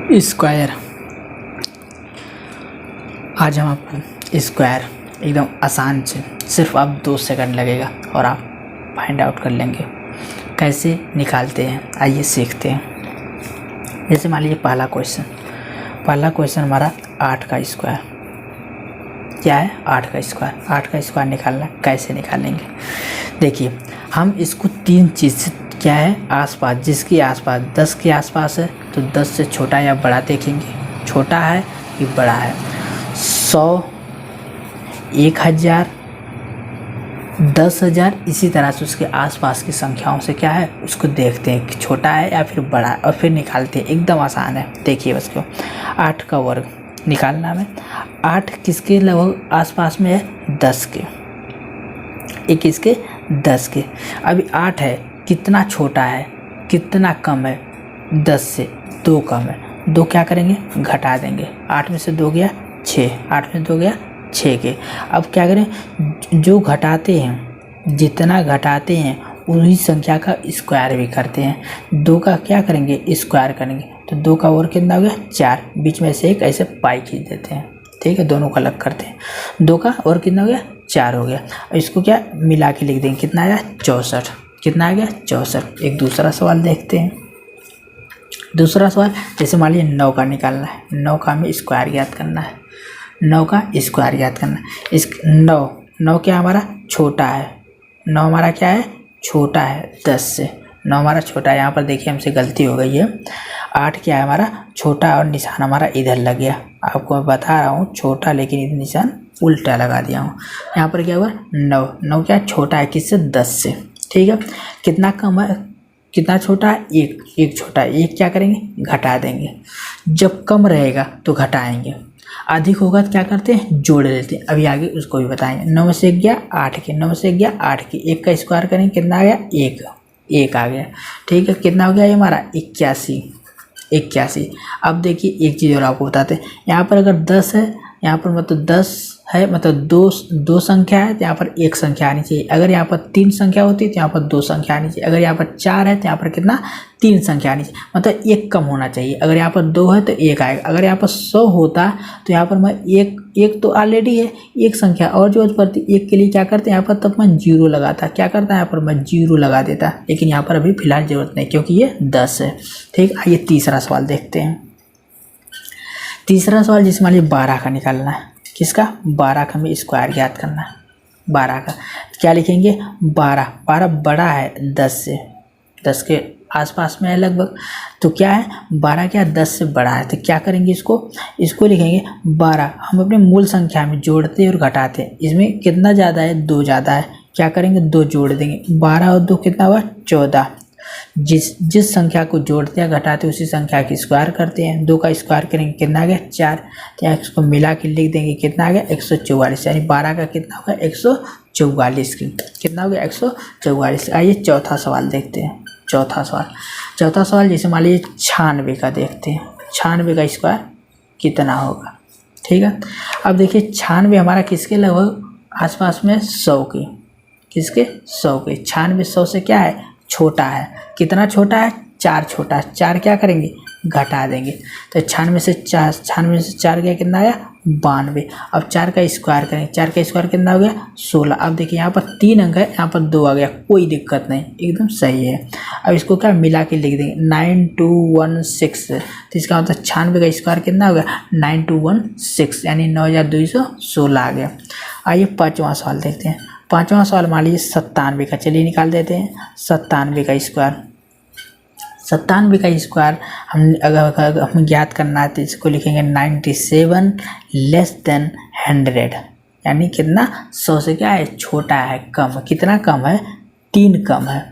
Square. आज हम आपको स्क्वायर एकदम आसान से सिर्फ आप 2 सेकंड लगेगा और आप फाइंड आउट कर लेंगे कैसे निकालते हैं। आइए सीखते हैं। जैसे मान लीजिए पहला क्वेश्चन हमारा 8 का स्क्वायर क्या है, 8 का स्क्वायर निकालना कैसे निकालेंगे। देखिए हम इसको 3 चीज़ से क्या है आसपास, जिसके आसपास 10 के आसपास है तो 10 से छोटा या बड़ा देखेंगे, छोटा है कि बड़ा है। 100, 1000, 10,000 इसी तरह से उसके आसपास की संख्याओं से क्या है उसको देखते हैं कि छोटा है या फिर बड़ा है और फिर निकालते हैं। एकदम आसान है। देखिए बस को 8 का वर्ग निकालना है। 8 किसके लगभग आसपास में है, 10 के। एक किसके, 10 के। अभी 8 है, कितना छोटा है कितना कम है, 10 से 2 कम है। 2 क्या करेंगे, घटा देंगे। 8 में से 2 गया 6, 8 में 2 गया 6 के। अब क्या करें, जो घटाते हैं, जितना घटाते हैं उसी संख्या का स्क्वायर भी करते हैं। 2 का क्या करेंगे, स्क्वायर करेंगे तो 2 का और कितना हो गया 4। बीच में से एक ऐसे पाई खींच देते हैं, ठीक है, दोनों का अलग करते हैं। 2 का और कितना हो गया 4 हो गया। इसको क्या मिला के लिख देंगे, कितना आया 64। कितना आ गया 64। एक दूसरा सवाल देखते हैं। दूसरा सवाल जैसे मान लीजिए 9 का निकालना है। 9 का हमें स्क्वायर ज्ञात करना है। 9 का स्क्वायर ज्ञात करना है। इस 9 क्या हमारा छोटा है, 9 हमारा क्या है छोटा है 10 से। 9 हमारा छोटा है। यहाँ पर देखिए हमसे गलती हो गई है। 8 क्या है हमारा छोटा और निशान हमारा इधर लग गया। आपको मैं बता रहा हूँ छोटा, लेकिन इधर निशान उल्टा लगा दिया हूँ। यहाँ पर क्या हुआ 9 क्या छोटा है किससे, 10 से, ठीक है। कितना कम है, कितना छोटा है, एक छोटा है। एक क्या करेंगे, घटा देंगे। जब कम रहेगा तो घटाएंगे, अधिक होगा तो क्या करते हैं, जोड़ लेते हैं। अभी आगे उसको भी बताएंगे। 9 में से 1 गया 8 के, 9 में से 1 गया 8 के। 1 का स्क्वायर करेंगे कितना आ गया 1 आ गया, ठीक है। कितना हो गया ये हमारा 81। अब देखिए एक चीज़ और आपको बताते हैं। यहाँ पर अगर 10 है, यहाँ पर मतलब 10 है, मतलब दो संख्या है तो यहाँ पर 1 संख्या आनी चाहिए। अगर यहाँ पर 3 संख्या होती है तो यहाँ पर 2 संख्या आनी चाहिए। अगर यहाँ पर 4 है तो यहाँ पर कितना 3 संख्या आनी चाहिए, मतलब 1 कम होना चाहिए। अगर यहाँ पर 2 है तो 1 आएगा। अगर यहाँ पर 100 होता तो यहाँ पर मैं एक तो ऑलरेडी है, 1 संख्या और जो पड़ती 1 के लिए क्या करते हैं यहाँ पर, तब मैं 0 लगाता। क्या करता है यहाँ पर मैं 0 लगा देता, लेकिन यहाँ पर अभी फिलहाल जरूरत नहीं क्योंकि ये 10 है, ठीक। आइए तीसरा सवाल देखते हैं। तीसरा सवाल जिसमें मान लीजिए 12 का निकालना है। किसका, 12 का हमें स्क्वायर ज्ञात करना है। 12 का क्या लिखेंगे, 12 बड़ा है 10 से, 10 के आसपास में है लगभग। तो क्या है 12 क्या 10 से बड़ा है, तो क्या करेंगे इसको लिखेंगे 12। हम अपने मूल संख्या में जोड़ते और घटाते हैं। इसमें कितना ज़्यादा है, 2 ज़्यादा है। क्या करेंगे 2 जोड़ देंगे। 12 और 2 कितना हुआ 14। जिस संख्या को जोड़ते हैं घटाते उसी संख्या की स्क्वायर करते हैं। 2 का स्क्वायर करेंगे कितना आ गया 4। तो यहाँ इसको मिला के लिख देंगे कितना आ गया 144। यानी 12 का कितना होगा 144 की, कितना हो गया 144। आइए चौथा सवाल देखते हैं। चौथा सवाल जैसे मान लीजिए 96 का देखते हैं। 96 का स्क्वायर कितना होगा, ठीक है। अब देखिए 96 हमारा किसके लगभग आसपास में 100 की, किसके 100 के। 96 100 से क्या है छोटा है। कितना छोटा है 4 छोटा है। 4 क्या करेंगे घटा देंगे। तो 96 से 4 गया कितना आया 92। अब 4 का स्क्वायर करेंगे। 4 का स्क्वायर कितना हो गया 16। अब देखिए यहाँ पर 3 अंक है, यहाँ पर 2 आ गया, कोई दिक्कत नहीं, एकदम सही है। अब इसको क्या मिला के लिख देंगे 9216। तो इसका मतलब 96 का स्क्वायर कितना हो गया 9216, यानी 9216 आ गया। आइए पाँचवा सवाल देखते हैं। पाँचवा सवाल मान लीजिए 97 का, चलिए निकाल देते हैं। 97 का स्क्वायर हम अगर हमें ज्ञात करना है तो इसको लिखेंगे 97 लेस देन 100, यानी कितना 100 से क्या है छोटा है, कम। कितना कम है 3 कम है।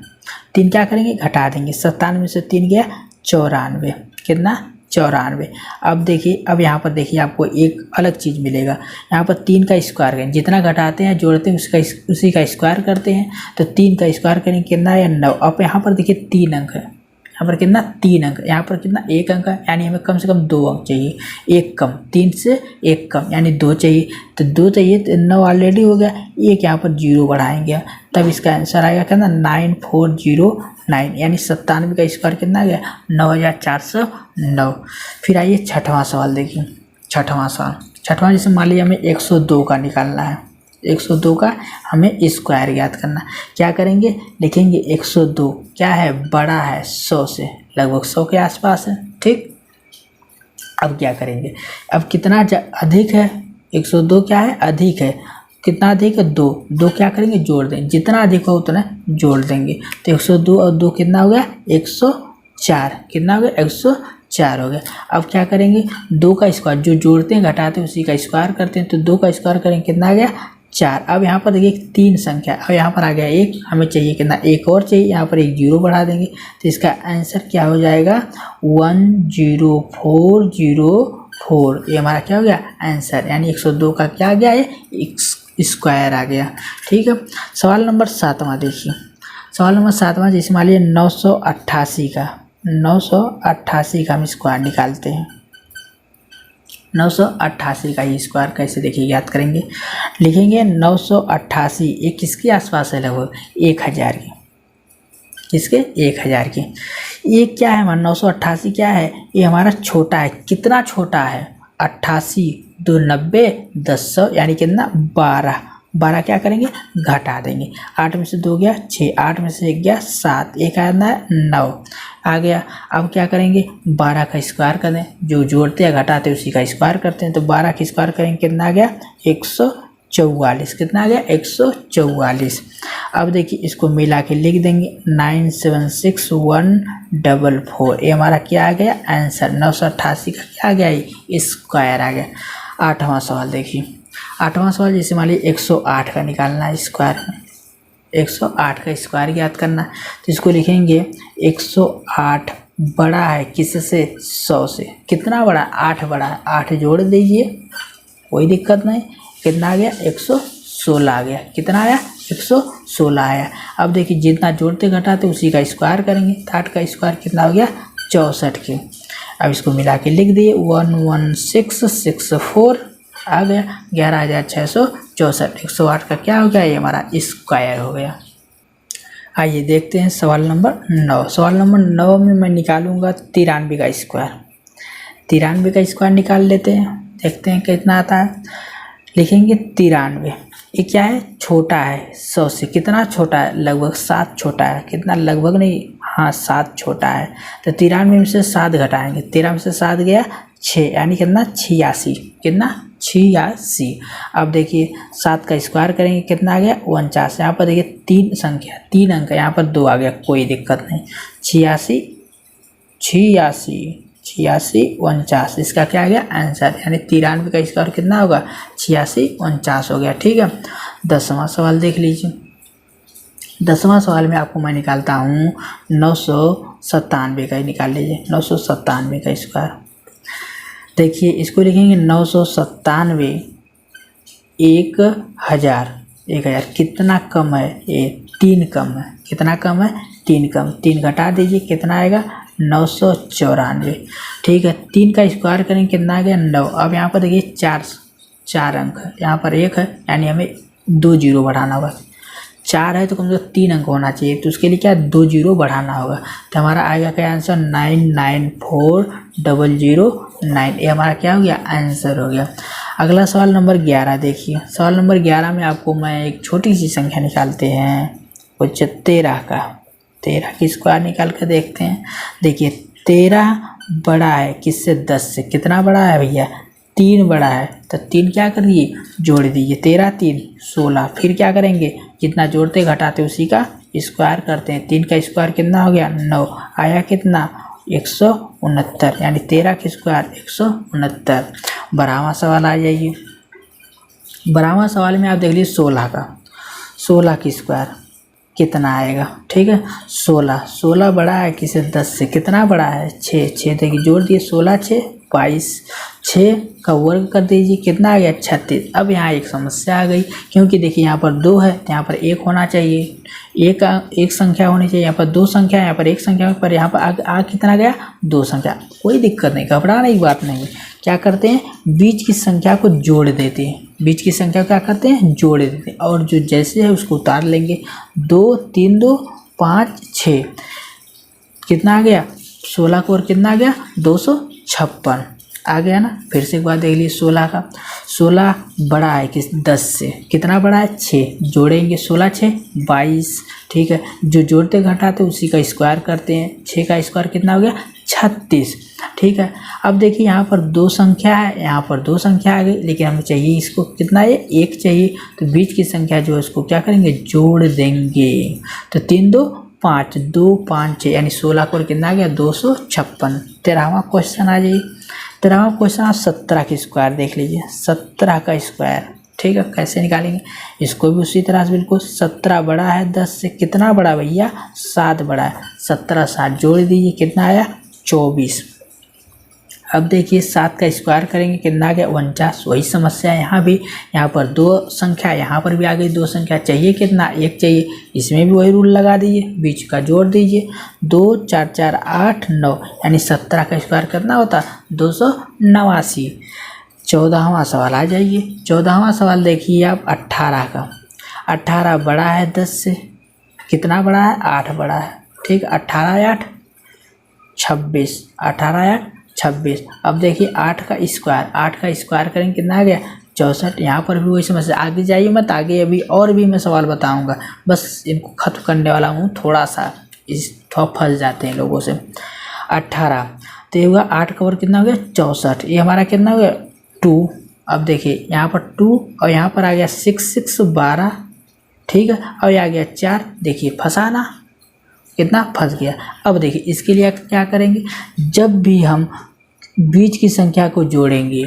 3 क्या करेंगे घटा देंगे। 97 से 3 गया 94, कितना 94। अब देखिए, अब यहाँ पर देखिए आपको एक अलग चीज़ मिलेगा। यहाँ पर 3 का स्क्वायर करें, जितना घटाते हैं जोड़ते हैं उसी का स्क्वायर करते हैं। तो 3 का स्क्वायर करेंगे कितना है 9। अब यहाँ पर देखिए 3 अंक है, यहाँ पर कितना 3 अंक, यहाँ पर कितना 1 अंक है, यानी हमें कम से कम 2 अंक चाहिए, 1 कम, 3 से 1 कम यानी 2 चाहिए, तो 2 चाहिए तो 9 ऑलरेडी हो गया, एक यहाँ पर 0 बढ़ाएंगे तब इसका आंसर आएगा कितना 9409, यानी 97 का स्क्वायर कितना आ गया 9409। फिर आइए छठवां सवाल देखिए। छठवां सवाल, छठवां जैसे मान लीजिए हमें 102 का निकालना है, 102 का हमें स्क्वायर याद करना। क्या करेंगे, लिखेंगे 102 क्या है, बड़ा है 100 से, लगभग 100 के आसपास है, ठीक। अब क्या करेंगे, अब कितना अधिक है, 102 क्या है, अधिक है, कितना अधिक है 2, 2 क्या करेंगे जोड़ देंगे, जितना अधिक हो उतना जोड़ देंगे, तो 102 और 2 कितना हो गया 104, कितना हो गया 104 हो गया। अब क्या करेंगे, 2 का स्क्वायर, जो जोड़ते हैं घटाते हैं उसी का स्क्वायर करते हैं, तो 2 का स्क्वायर करेंगे कितना आ गया 4। अब यहाँ पर देखिए 3 संख्या, अब यहाँ पर आ गया 1, हमें चाहिए कितना, 1 और चाहिए, यहाँ पर एक 0 बढ़ा देंगे, तो इसका आंसर क्या हो जाएगा 10404, ये हमारा क्या हो गया आंसर, यानी 102 का क्या आ गया है स्क्वायर आ गया, ठीक है। सवाल नंबर 7वां देखिए। सवाल नंबर 7वां जैसे मान लीजिए 988 का, 988 का हम स्क्वायर निकालते हैं। 988 का ही स्क्वायर कैसे देखिए याद करेंगे, लिखेंगे 988, ये किसके आसपास है, लगभग 1000 की, किसके 1000 की। ये क्या है हमारा 988 क्या है, ये हमारा छोटा है, कितना छोटा है 88, 2 90, 10 100, यानी कितना 12, 12 क्या करेंगे घटा देंगे, 8 में से 2 गया 6, 8 में से 1 गया 7, एक आना है 9 आ गया। अब क्या करेंगे 12 का स्क्वायर कर दें, जो जोड़ते हैं घटाते हैं उसी का स्क्वायर करते हैं, तो 12 का स्क्वायर करेंगे कितना आ गया 144, कितना आ गया 144। अब देखिए इसको मिला के लिख देंगे 976144, ये हमारा क्या आ गया आंसर, 988 का क्या आ गया स्क्वायर आ गया। 8वां सवाल देखिए। 8वां सवाल जैसे मान लीजिए 108 का निकालना है स्क्वायर में, 108 का स्क्वायर याद करना, तो इसको लिखेंगे 108 बड़ा है किससे 100 से, कितना बड़ा 8 बड़ा है, 8 जोड़ दीजिए कोई दिक्कत नहीं, कितना आ गया 116 आ गया, कितना आया 116 आया। अब देखिए जितना जोड़ते घटाते उसी का स्क्वायर करेंगे, तो 8 का स्क्वायर कितना हो गया 64 के। अब इसको मिला के लिख दिए 11664 आ गया 11664, 108 का क्या हो गया ये हमारा स्क्वायर हो गया। आइए देखते हैं सवाल नंबर 9। सवाल नंबर 9 में मैं निकालूंगा 93 का स्क्वायर, 93 का स्क्वायर निकाल लेते हैं, देखते हैं कितना आता है। लिखेंगे 93, ये क्या है छोटा है 100 से, कितना छोटा है लगभग 7 छोटा है, कितना लगभग नहीं हाँ 7 छोटा है, तो 93 में से 7 घटाएंगे, 13 में से 7 गया 6, यानी कितना 86, कितना 86। अब देखिए 7 का स्क्वायर करेंगे कितना आ गया 49, यहाँ पर देखिए 3 संख्या 3 अंक, यहाँ पर 2 आ गया कोई दिक्कत नहीं, 86 49, इसका क्या आ गया आंसर, यानी 93 का स्क्वायर कितना होगा 86 49 हो गया, ठीक है। 10वां सवाल देख लीजिए। 10वां सवाल में आपको मैं निकालता हूँ 997 का ही निकाल लीजिए, 997 का स्क्वायर। देखिए इसको लिखेंगे 997 1000 कितना कम है, ये 3 कम है, कितना कम है 3 कम, 3 घटा दीजिए कितना आएगा 994, ठीक है। 3 का स्क्वायर करेंगे कितना आ गया 9। अब यहाँ पर देखिए 4 अंक है, यहाँ पर 1 है, यानी हमें 2 जीरो बढ़ाना होगा, 4 है तो कम से कम 3 अंक होना चाहिए, तो उसके लिए क्या 2 जीरो बढ़ाना होगा, तो हमारा आएगा क्या आंसर 994009, ये हमारा क्या हो गया आंसर हो गया। अगला सवाल नंबर 11 देखिए। सवाल नंबर 11 में आपको मैं एक छोटी सी संख्या निकालते हैं, वो 13 का, 13 की स्क्वायर निकाल कर देखते हैं। देखिए 13 बड़ा है किससे 10 से, कितना बड़ा है भैया 3 बड़ा है, तो 3 क्या करिए जोड़ दीजिए, 13 3 16, फिर क्या करेंगे जितना जोड़ते घटाते उसी का स्क्वायर करते हैं, 3 का स्क्वायर कितना हो गया 9, आया कितना 169, यानी 13 का स्क्वायर 169। 12वां सवाल आ जाइए। 12वां सवाल में आप देख लीजिए 16 की स्क्वायर कितना आएगा, ठीक है। 16 बड़ा है किसे 10 से, कितना बड़ा है 6 देखिए जोड़ दिए 16 6 22, 6 का वर्ग कर दीजिए, कितना आ गया 36। अब यहाँ एक समस्या आ गई, क्योंकि देखिए यहाँ पर 2 है तो यहाँ पर 1 होना चाहिए, एक संख्या होनी चाहिए, यहाँ पर 2 संख्या है, यहाँ पर 1 संख्या, पर यहाँ पर आ कितना गया 2 संख्या। कोई दिक्कत नहीं, घबराने की बात नहीं है। क्या करते हैं, बीच की संख्या को जोड़ देते हैं, बीच की संख्या क्या करते हैं, जोड़ देते हैं, और जो जैसे है उसको उतार लेंगे। 2 3 2 5 6 कितना आ गया 16 को, और कितना आ गया 256 आ गया ना। फिर से एक बार देख लीजिए, 16 का 16 बड़ा है किस 10 से, कितना बड़ा है 6, जोड़ेंगे 16 6 22, ठीक है। जो जोड़ते घटाते उसी का स्क्वायर करते हैं, 6 का स्क्वायर कितना हो गया 36, ठीक है। अब देखिए यहाँ पर 2 संख्या है, यहाँ पर 2 संख्या आ गई, लेकिन हमें चाहिए इसको कितना है 1 चाहिए, तो बीच की संख्या जो है उसको क्या करेंगे जोड़ देंगे। तो 3 2 5 2 5 6 यानी 16 को कितना आ गया 256। 13वां क्वेश्चन आ जाइए। 13वां क्वेश्चन आप 17 की स्क्वायर देख लीजिए, 17 का स्क्वायर, ठीक है। कैसे निकालेंगे इसको भी उसी तरह से बिल्कुल। 17 बड़ा है 10 से, कितना बड़ा भैया 7 बड़ा है, 17 7 जोड़ दीजिए, कितना आया 24। अब देखिए 7 का स्क्वायर करेंगे, कितना आ गया 49। वही समस्या यहाँ भी, यहाँ पर 2 संख्या, यहाँ पर भी आ गई 2 संख्या, चाहिए कितना 1 चाहिए, इसमें भी वही रूल लगा दीजिए, बीच का जोड़ दीजिए। 2 4 4 8 9 यानी 17 का स्क्वायर कितना होता 289। 14वां सवाल आ जाइए। 14वां सवाल देखिए आप 18 का। 18 बड़ा है 10 से, कितना बड़ा है 8 बड़ा है, ठीक। 18 8 26, 18 8 26। अब देखिए 8 का स्क्वायर करेंगे, कितना आ गया 64। यहाँ पर भी वही समस्या, आगे जाइए मत, आगे अभी और भी मैं सवाल बताऊंगा, बस इनको खत्म करने वाला हूँ, थोड़ा सा इस फंस जाते हैं लोगों से। 18 तो ये हुआ 8 का वर्ग कितना हो गया 64, ये हमारा कितना हो गया 2। अब देखिए यहाँ पर 2 और यहाँ पर आ गया 6 6 12, ठीक है। और ये आ गया 4, देखिए फंसाना कितना फंस गया। अब देखिए इसके लिए क्या करेंगे, जब भी हम बीच की संख्या को जोड़ेंगे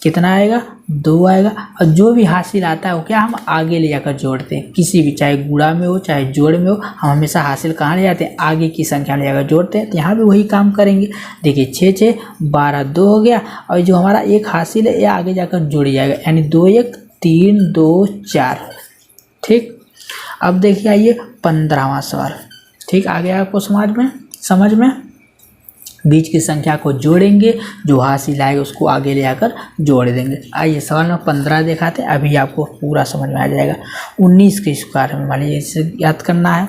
कितना आएगा 2 आएगा, और जो भी हासिल आता है वो क्या हम आगे ले जाकर जोड़ते हैं, किसी भी चाहे गुणा में हो चाहे जोड़ में हो, हम हमेशा हासिल कहाँ ले जाते हैं आगे की संख्या ले जाकर जोड़ते हैं। तो यहाँ भी वही काम करेंगे। देखिए 6 6 12 2 हो गया, और जो हमारा एक हासिल है ये आगे जाकर जुड़ जाएगा, यानी 2 1 3 2 4, ठीक। अब देखिए आइए 15वां सवाल, ठीक। आ गया आपको समझ में बीच की संख्या को जोड़ेंगे, जो हासिल आएगा उसको आगे ले आकर जोड़ देंगे। आइए सवाल नंबर 15 दिखाते हैं, अभी आपको पूरा समझ में आ जाएगा। 19 के स्क्वायर में मान लीजिए इसे याद करना है।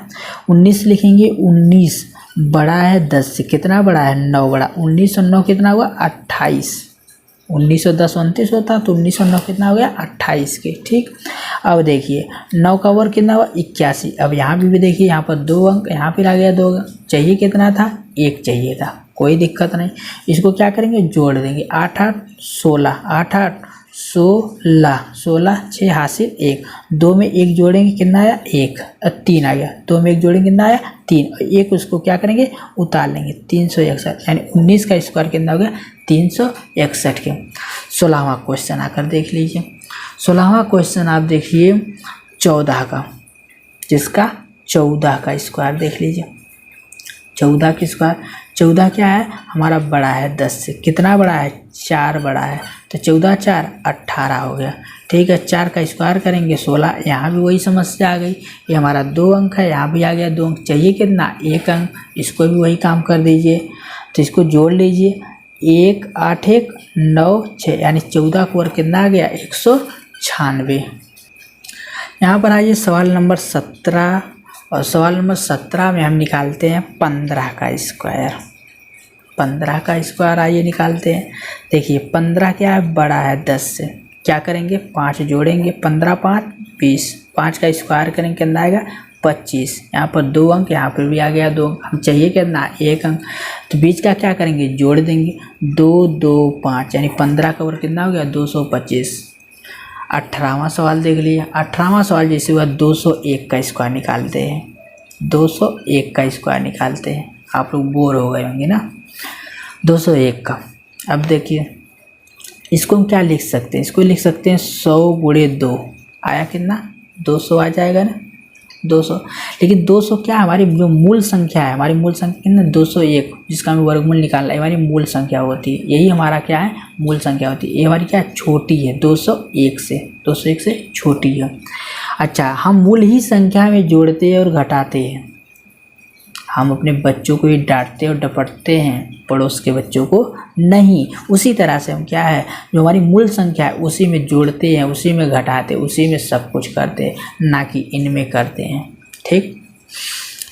19 लिखेंगे, 19 बड़ा है 10 से, कितना बड़ा है 9 बड़ा, 19 और 9 कितना हुआ 28। 19 और 10 29 होता, तो 19 और 9 कितना हो गया 28 के, ठीक। अब देखिए 9 का वर्ग कितना हुआ 81। अब यहाँ भी देखिए, यहाँ पर 2 अंक, यहाँ पर आ गया 2 अंक, चाहिए कितना था 1 चाहिए था, कोई दिक्कत नहीं। इसको क्या करेंगे जोड़ देंगे, 8 8 16, 8 8 16, 16 6 हासिल 1, 2 में 1 जोड़ेंगे कितना आया 1, 3 आ गया, 2 में 1 जोड़ेंगे कितना आया 3, और 1 उसको क्या करेंगे उतार लेंगे, 361, यानी 19 का स्क्वायर कितना हो गया 361 के। 16वां क्वेश्चन आकर देख लीजिए। 16वां क्वेश्चन आप देखिए 14 का, जिसका 14 का स्क्वायर देख लीजिए। 14 की स्क्वायर, 14 क्या है हमारा बड़ा है 10 से, कितना बड़ा है 4 बड़ा है, तो 14 4 18 हो गया, ठीक है। 4 का स्क्वायर करेंगे 16, यहाँ भी वही समस्या आ गई, ये हमारा 2 अंक है, यहाँ भी आ गया 2 अंक, चाहिए कितना 1 अंक, इसको भी वही काम कर दीजिए। तो इसको जोड़ लीजिए, 1 8 1 9 6, यानी 14 का वर्ग कितना आ गया 196। यहाँ पर आइए सवाल नंबर 17, और सवाल नंबर 17 में हम निकालते हैं 15 का स्क्वायर। 15 का स्क्वायर आइए निकालते हैं। देखिए 15 क्या है बड़ा है 10 से, क्या करेंगे 5 जोड़ेंगे, 15 5 20, 5 का स्क्वायर करेंगे कितना आएगा 25। यहाँ पर 2 अंक, यहाँ पर भी आ गया 2 अंक, हम चाहिए कितना 1 अंक, तो बीच का क्या करेंगे जोड़ देंगे, 2 2 5, यानी 15 का वर्ग कितना हो गया 225। 18वां सवाल देख लीजिए। 18वां सवाल जैसे हुआ 201 का स्क्वायर निकालते हैं, 201 का स्क्वायर निकालते हैं। आप लोग बोर हो गए होंगे ना 201 का। अब देखिए इसको हम क्या लिख सकते हैं, इसको लिख सकते हैं 100 × 2, आया कितना 200 आ जाएगा ना, 200। लेकिन 200 क्या है, हमारी जो मूल संख्या है, हमारी मूल संख्या कितना 201, जिसका हमें वर्गमूल निकालना है, हमारी मूल संख्या होती है। यही हमारा क्या है, मूल संख्या होती है। ये हमारी क्या है, छोटी है 201 से छोटी है। अच्छा, हम मूल ही संख्या में जोड़ते हैं और घटाते हैं। हम अपने बच्चों को ही डांटते और डपटते हैं, पड़ोस के बच्चों को नहीं। उसी तरह से हम क्या है, जो हमारी मूल संख्या है उसी में जोड़ते हैं, उसी में घटाते, उसी में सब कुछ करते हैं, ना कि इनमें करते हैं। ठीक।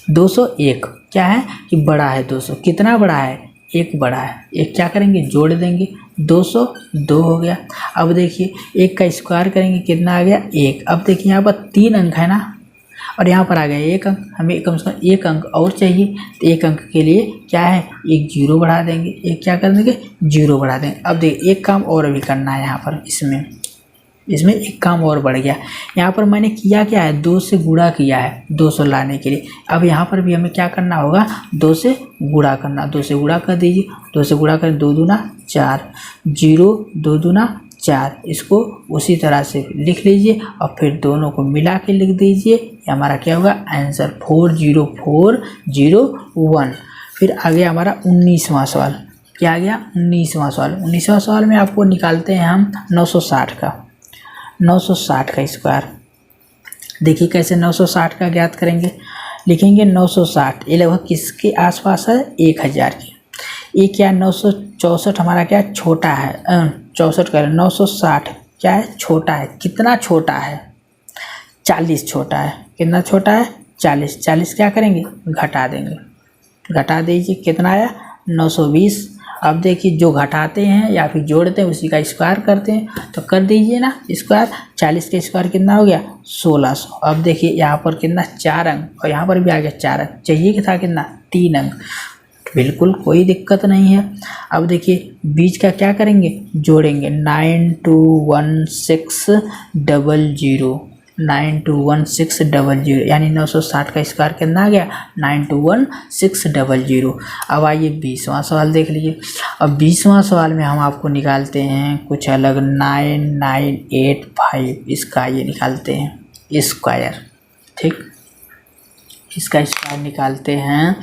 201 क्या है कि बड़ा है 200। कितना बड़ा है, 1 बड़ा है। एक क्या करेंगे, जोड़ देंगे, 202 हो गया। अब देखिए 1 का स्क्वायर करेंगे, कितना आ गया, 1। अब देखिए यहाँ पर 3 अंक है ना, और यहाँ पर आ गया 1 अंक। हमें कम से कम 1 अंक और चाहिए, तो 1 अंक के लिए क्या है, एक 0 बढ़ा देंगे। एक क्या कर देंगे, 0 बढ़ा देंगे। अब देखिए एक काम और भी करना है यहाँ पर, इसमें एक काम और बढ़ गया। यहाँ पर मैंने किया क्या है, 2 से गुणा किया है 200 लाने के लिए। अब यहाँ पर भी हमें क्या करना होगा, 2 से गुणा करना। 2 से गुणा कर दीजिए, 2 से गुणा करें, 2 दूना 4, 0 2 दूना 4। इसको उसी तरह से लिख लीजिए और फिर दोनों को मिला के लिख दीजिए। ये हमारा क्या होगा, आंसर 40401। फिर आ गया हमारा 19वां सवाल। क्या आ गया, 19वां सवाल। 19वां सवाल में आपको निकालते हैं हम 960 का स्क्वायर। देखिए कैसे 960 का ज्ञात करेंगे। लिखेंगे 960, ये लगभग किसके आसपास है, 1000 के। ये क्या 964 हमारा क्या छोटा है, 64 का 960 क्या है, छोटा है। कितना छोटा है, 40 छोटा है। कितना छोटा है, 40। 40 क्या करेंगे, घटा देंगे। घटा दीजिए, कितना आया, 920। अब देखिए जो घटाते हैं या फिर जोड़ते हैं उसी का स्क्वायर करते हैं, तो कर दीजिए ना स्क्वायर। 40 का स्क्वायर कितना हो गया, 1600। अब देखिए यहाँ पर कितना, 4 अंक, और यहाँ पर भी आ गया 4 अंक। चाहिए कि था कितना, 3 अंक। बिल्कुल कोई दिक्कत नहीं है। अब देखिए बीच का क्या करेंगे, जोड़ेंगे। 921600 921600 यानी 960 का स्क्वायर कितना आ गया, 921600। अब आइए 20वां सवाल देख लीजिए। अब 20वां सवाल में हम आपको निकालते हैं कुछ अलग, 9985 इसका ये निकालते हैं स्क्वायर। ठीक, इसका स्क्वायर निकालते हैं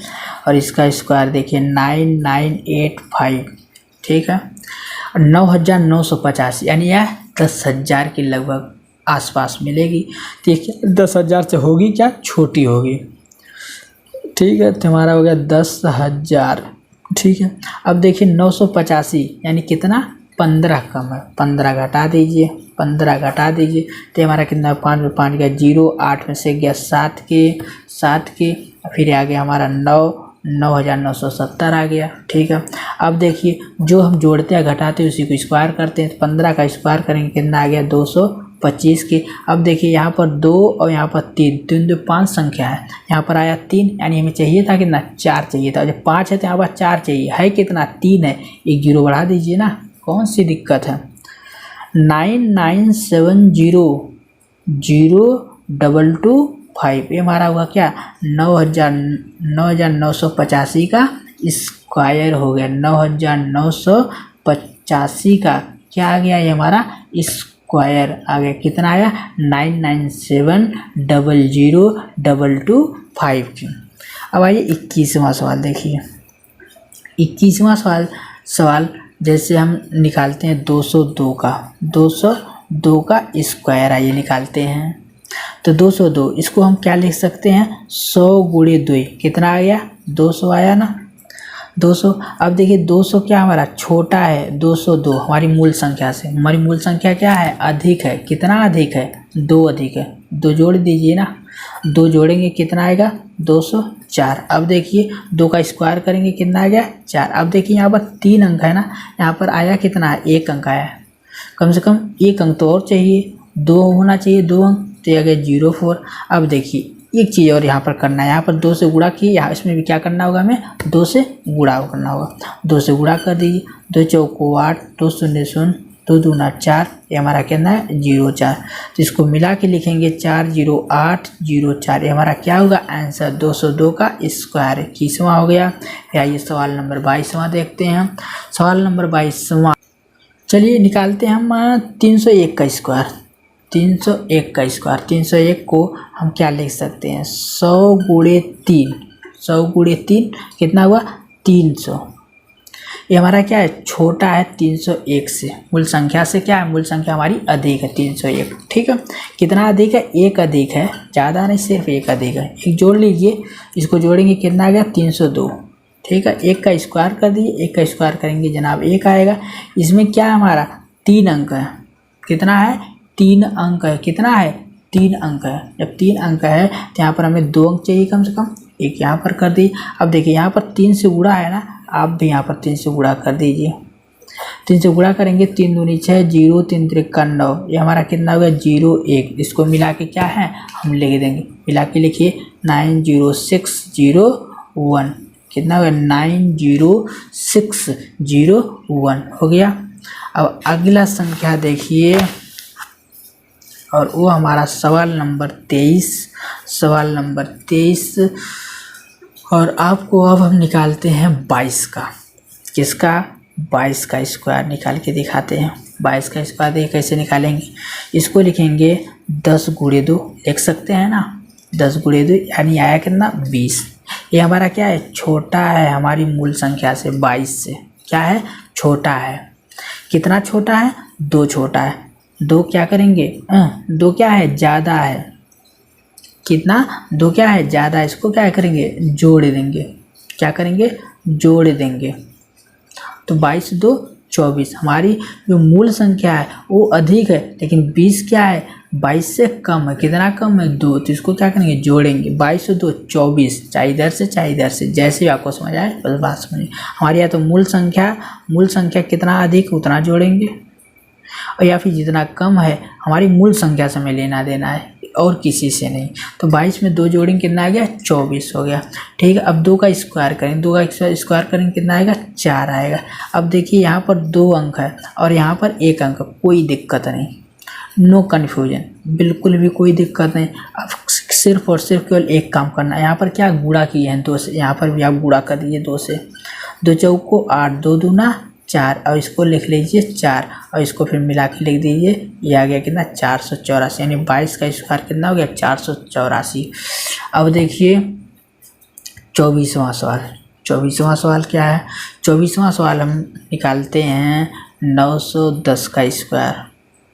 और इसका स्क्वायर देखिए 9985। ठीक है, 9985 यानी यह 10,000 के लगभग आसपास मिलेगी। देखिए 10,000 से होगी क्या, छोटी होगी। ठीक है, तो हमारा हो गया 10,000। ठीक है, अब देखिए 985 यानी कितना, 15 कम है। 15 घटा दीजिए, 15 घटा दीजिए, तो हमारा कितना, 5 में 5 गया 0, 8 में से गया 7 के, फिर आ गया हमारा 9,970 आ गया। ठीक है, अब देखिए जो हम जोड़ते हैं घटाते हैं उसी को स्क्वायर करते हैं, तो 15 का स्क्वायर करेंगे, कितना आ गया, 225 के। अब देखिए यहाँ पर 2 और यहाँ पर 3, 3 2 5 संख्या है। यहाँ पर आया 3, यानी हमें चाहिए था कितना, 4 चाहिए था। जब 5 है तो यहाँ पर 4 चाहिए, है कितना, 3 है। एक 0 बढ़ा दीजिए ना, कौन सी दिक्कत है। 99700225, ये हमारा हुआ क्या, 9,985 का स्क्वायर हो गया। 9,985 का क्या आ गया, ये हमारा स्क्वायर आ गया। कितना आया, 99700225। अब आइए 21वां सवाल देखिए। 21वां सवाल जैसे हम निकालते हैं 202 का स्क्वायर, आइए निकालते हैं। तो 202 इसको हम क्या लिख सकते हैं, 100 गुणे 2, कितना आ गया, 200 आया ना, 200। अब देखिए 200 क्या हमारा छोटा है, 202 हमारी मूल संख्या से। हमारी मूल संख्या क्या है, अधिक है। कितना अधिक है, 2 अधिक है। 2 जोड़ दीजिए ना, 2 जोड़ेंगे कितना आएगा, 204। अब देखिए 2 का स्क्वायर करेंगे, कितना आ गया, 4। अब देखिए यहाँ पर 3 अंक है ना, यहाँ पर आया कितना है, 1 अंक आया। कम से कम 1 अंक तो और चाहिए, 2 होना चाहिए, 2 अंक, तो ये आ गया 04। अब देखिए एक चीज़ और यहाँ पर करना है, यहाँ पर 2 से गुणा किए, यहाँ इसमें भी क्या करना होगा, हमें 2 से गुणा करना होगा। 2 से गुणा कर दीजिए, 2 चौको 8, 2 शून्य 0, 2 दूना 4, ये हमारा कितना है, 04। तो इसको मिला के लिखेंगे 40804, ये हमारा क्या होगा, आंसर 202 का स्क्वायर। 21वां हो गया। फिर आइए सवाल नंबर 22वां देखते हैं। सवाल नंबर 22वां, चलिए निकालते हैं हम 301 का स्क्वायर। 301 का स्क्वायर, 301 को हम क्या लिख सकते हैं, 100 गुणे 3, 100 गुणे 3 कितना हुआ 300। ये हमारा क्या है, छोटा है 301 से, मूल संख्या से क्या है, मूल संख्या हमारी अधिक है 301। ठीक है, कितना अधिक है, एक अधिक है, ज़्यादा नहीं, सिर्फ एक अधिक है। एक जोड़ लीजिए, इसको जोड़ेंगे कितना आ गया 302। ठीक है, एक का स्क्वायर कर दिए, एक का स्क्वायर करेंगे जनाब एक आएगा। इसमें क्या है हमारा 3 अंक है, कितना है 3 अंक है, कितना है 3 अंक है। जब 3 अंक है तो यहाँ पर हमें 2 अंक चाहिए कम से कम, एक यहाँ पर कर दिए। अब देखिए यहाँ पर 3 से गुणा है ना, आप भी यहाँ पर 3 से गुणा कर दीजिए। 3 से गुणा करेंगे, 3 दूनी 6, 0 3 त्रिका 9, ये हमारा कितना होगा 01। इसको मिला के क्या है हम लिख देंगे, मिला के लिखिए 90601, कितना होगा 90601 हो गया। अब अगला संख्या देखिए, और वो हमारा सवाल नंबर 23, सवाल नंबर 23। और आपको अब हम निकालते हैं 22 का, किसका 22 का स्क्वायर निकाल के दिखाते हैं। 22 का स्क्वायर देखिए कैसे निकालेंगे, इसको लिखेंगे 10 गुणे 2, लिख सकते हैं ना, 10 गुणे 2 यानी आया कितना 20। ये हमारा क्या है, छोटा है हमारी मूल संख्या से, 22 से क्या है, छोटा है। कितना छोटा है, 2 छोटा है। 2 क्या करेंगे, 2 क्या है ज़्यादा है, कितना 2 क्या है ज़्यादा है, इसको क्या करेंगे जोड़ देंगे, क्या करेंगे जोड़ देंगे। तो 22 2 24, हमारी जो मूल संख्या है वो अधिक है, लेकिन 20 क्या है 22 से कम है, कितना कम है 2, तो इसको क्या करेंगे जोड़ेंगे। 22 2 24, चाहे इधर से चाहे इधर से, जैसे भी आपको समझ आए बस बात समझिए। हमारे यहाँ तो मूल संख्या कितना अधिक उतना जोड़ेंगे, और या फिर जितना कम है हमारी मूल संख्या से हमें लेना देना है और किसी से नहीं। तो 22 में 2 जोड़ेंगे कितना आ गया 24 हो गया। ठीक है, अब 2 का स्क्वायर करेंगे, 2 का स्क्वायर करेंगे कितना आएगा 4 आएगा। अब देखिए यहाँ पर 2 अंक है और यहाँ पर 1 अंक, कोई दिक्कत नहीं, नो कन्फ्यूजन, बिल्कुल भी कोई दिक्कत नहीं। अब सिर्फ और सिर्फ केवल एक काम करना है, यहाँ पर क्या गुणा किए हैं 2 से, यहाँ पर भी आप गुणा कर दीजिए 2 से, 2 चौको 8, 2 दूना 4, और इसको लिख लीजिए 4, और इसको फिर मिला के लिख दीजिए, ये आ गया कितना 484, यानी 22 का स्क्वायर कितना हो गया 484। अब देखिए 24वां सवाल, 24वां सवाल क्या है, 24वां सवाल हम निकालते हैं 910 का स्क्वायर,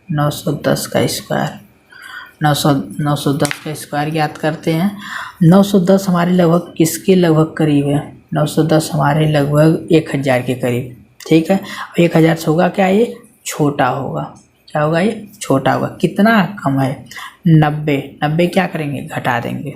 910 का स्क्वायर, 910 का स्क्वायर याद करते हैं। 910 हमारे लगभग किसके लगभग करीब है, 910 हमारे लगभग 1000 के करीब। ठीक है, 1000 से होगा क्या, ये छोटा होगा, क्या होगा ये छोटा होगा। कितना कम है 90, 90 क्या करेंगे घटा देंगे,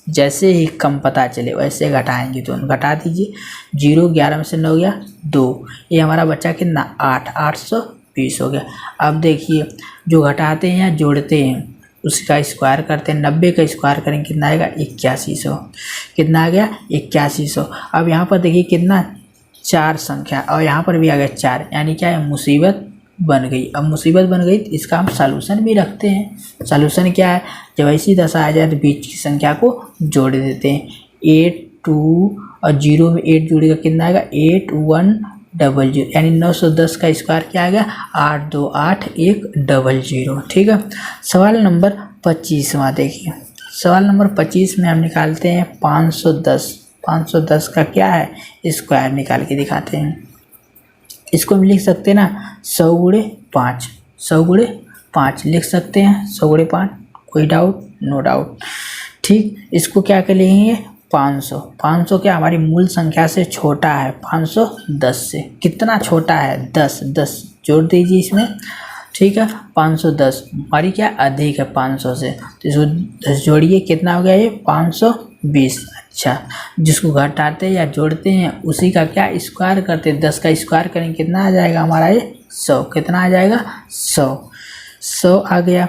जैसे ही कम पता चले वैसे घटाएंगे, तो घटा दीजिए। 0 11 में से 9 गया 2, ये हमारा बच्चा कितना 8, 820 हो गया। अब देखिए जो घटाते हैं या जोड़ते हैं उसका स्क्वायर करते हैं, 90 का स्क्वायर करेंगे कितना आएगा 8100, कितना आ गया 8100। अब यहाँ पर देखिए कितना 4 संख्या, और यहाँ पर भी आ गया 4, यानी क्या है मुसीबत बन गई। अब मुसीबत बन गई तो इसका हम सॉल्यूशन भी रखते हैं। सॉल्यूशन क्या है, जब ऐसी दशा आ जाए तो बीच की संख्या को जोड़ देते हैं। 8 2 और 0 में 8 जोड़ेगा कितना आएगा 8100, यानी 910 का स्क्वायर क्या आ गया 828100। ठीक है, सवाल नंबर 25वां देखिए, सवाल नंबर 25 में हम निकालते हैं 510, 510 का क्या है स्क्वायर निकाल के दिखाते हैं। इसको हम लिख सकते हैं ना 100 गुणे 5, 100 गुणे 5 लिख सकते हैं, 100 गुणे 5, कोई डाउट, नो डाउट। ठीक, इसको क्या कर लेंगे 500, 500 क्या हमारी मूल संख्या से छोटा है, 510 से कितना छोटा है 10, 10 जोड़ दीजिए इसमें। ठीक है, 510 हमारी क्या अधिक है 500 से, तो इसको 10 जोड़िए कितना हो गया ये 520। अच्छा, जिसको घटाते या जोड़ते हैं उसी का क्या स्क्वायर करते हैं, 10 का स्क्वायर करेंगे कितना आ जाएगा हमारा ये 100, कितना आ जाएगा 100 आ गया।